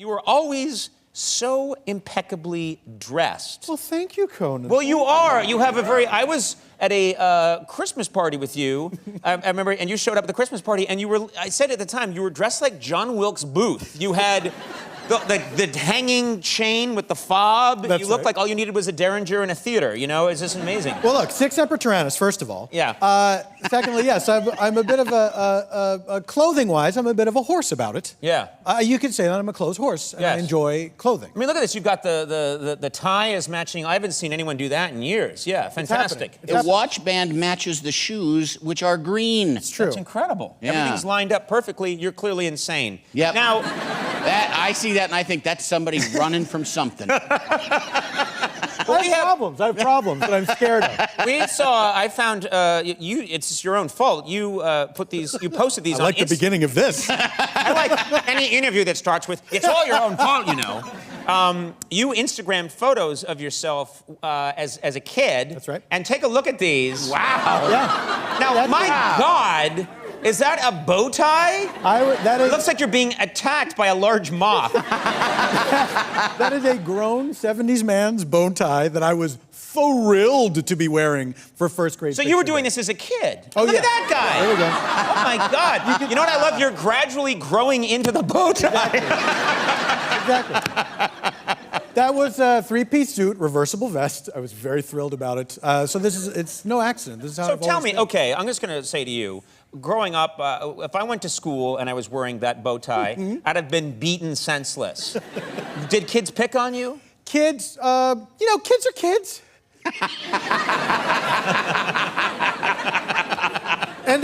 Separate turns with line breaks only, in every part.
You were always so impeccably dressed.
Well, thank you, Conan.
Well, you are. You have a very... I was at a Christmas party with you. I remember, and you showed up at the Christmas party, and you were... I said at the time, you were dressed like John Wilkes Booth. You had... The hanging chain with the fob.
That's
you looked
right.
like all you needed was a derringer in a theater, you know? It's just amazing.
Well, look, Sic Semper Tyrannis, first of all.
Yeah.
Secondly, yes, I'm a bit of clothing-wise, I'm a bit of a horse about it.
Yeah.
You could say that I'm a clothes horse, and I
Yes.
enjoy clothing.
I mean, look at this. You've got the tie is matching. I haven't seen anyone do that in years. Yeah, fantastic.
The watch band matches the shoes, which are green.
It's true.
That's incredible.
Yeah.
Everything's lined up perfectly. You're clearly insane.
Yep.
Now,
I see that and I think that's somebody running from something.
I have problems that I'm scared of.
I found, it's your own fault. You posted these
I like the beginning of this.
I like any interview that starts with, it's all your own fault, you know. You Instagrammed photos of yourself as a kid.
That's right.
And take a look at these.
Wow.
Yeah.
Now, my God, is that a bow tie? It looks like you're being attacked by a large moth.
That is a grown 70s man's bow tie that I was thrilled to be wearing for first grade.
So you were doing this as a kid?
Oh,
Look
yeah.
at that guy.
There we go.
Oh, my God. You know what I love? You're gradually growing into the bow tie.
Exactly. That was a three-piece suit, reversible vest. I was very thrilled about it. So it's no accident. This is how
So
I've
tell
always
me,
been.
okay, I'm just going to say to you, growing up, if I went to school and I was wearing that bow tie, I'd have been beaten senseless. Did kids pick on you?
Kids, kids are kids. And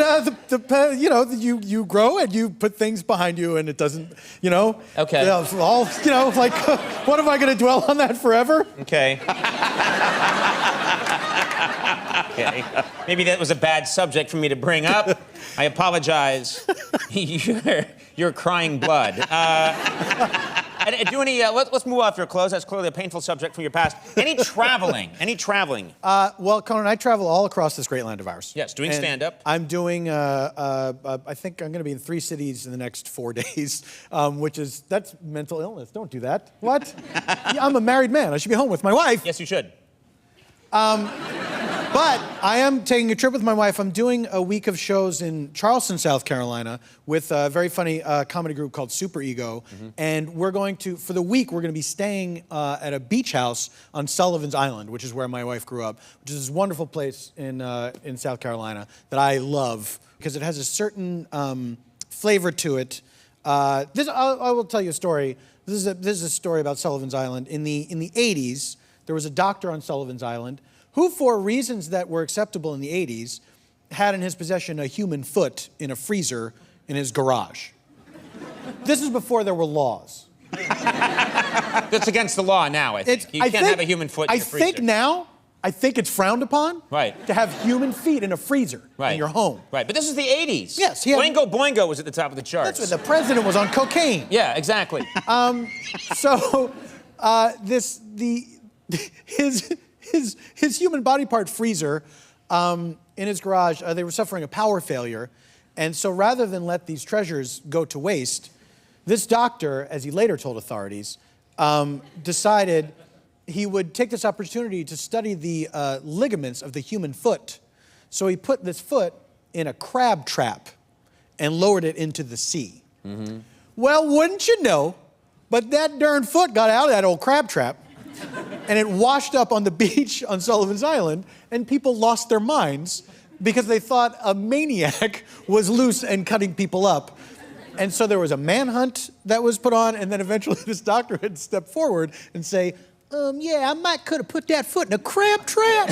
you grow and you put things behind you, and it doesn't,
Okay.
Like, what am I going to dwell on that forever?
Okay. Okay. Maybe that was a bad subject for me to bring up. I apologize. You're crying blood. Let's move off your clothes. That's clearly a painful subject from your past. Any traveling?
Well, Conan, I travel all across this great land of ours.
Yes, doing
And
stand-up.
I'm doing, I think I'm going to be in 3 cities in the next 4 days, that's mental illness. Don't do that. What? Yeah, I'm a married man. I should be home with my wife.
Yes, you should.
But I am taking a trip with my wife. I'm doing a week of shows in Charleston, South Carolina, with a very funny comedy group called Super Ego. And for the week, we're going to be staying at a beach house on Sullivan's Island, which is where my wife grew up, which is this wonderful place in South Carolina that I love because it has a certain flavor to it. I will tell you a story. This is a story about Sullivan's Island. In the 80s, there was a doctor on Sullivan's Island who, for reasons that were acceptable in the 80s, had in his possession a human foot in a freezer in his garage. This is before there were laws.
That's against the law now, I think. You can't have a human foot in a freezer.
I think it's frowned upon
to
have human feet in a freezer in your home.
Right, but this is the 80s.
Yes.
Boingo Boingo was at the top of the charts.
That's when the president was on cocaine.
Yeah, exactly.
His human body part freezer in his garage, they were suffering a power failure. And so rather than let these treasures go to waste, this doctor, as he later told authorities, decided he would take this opportunity to study the ligaments of the human foot. So he put this foot in a crab trap and lowered it into the sea. Well, wouldn't you know, but that darn foot got out of that old crab trap and it washed up on the beach on Sullivan's Island, and people lost their minds because they thought a maniac was loose and cutting people up. And so there was a manhunt that was put on, and then eventually this doctor had to step forward and say, yeah, I might could have put that foot in a crab trap.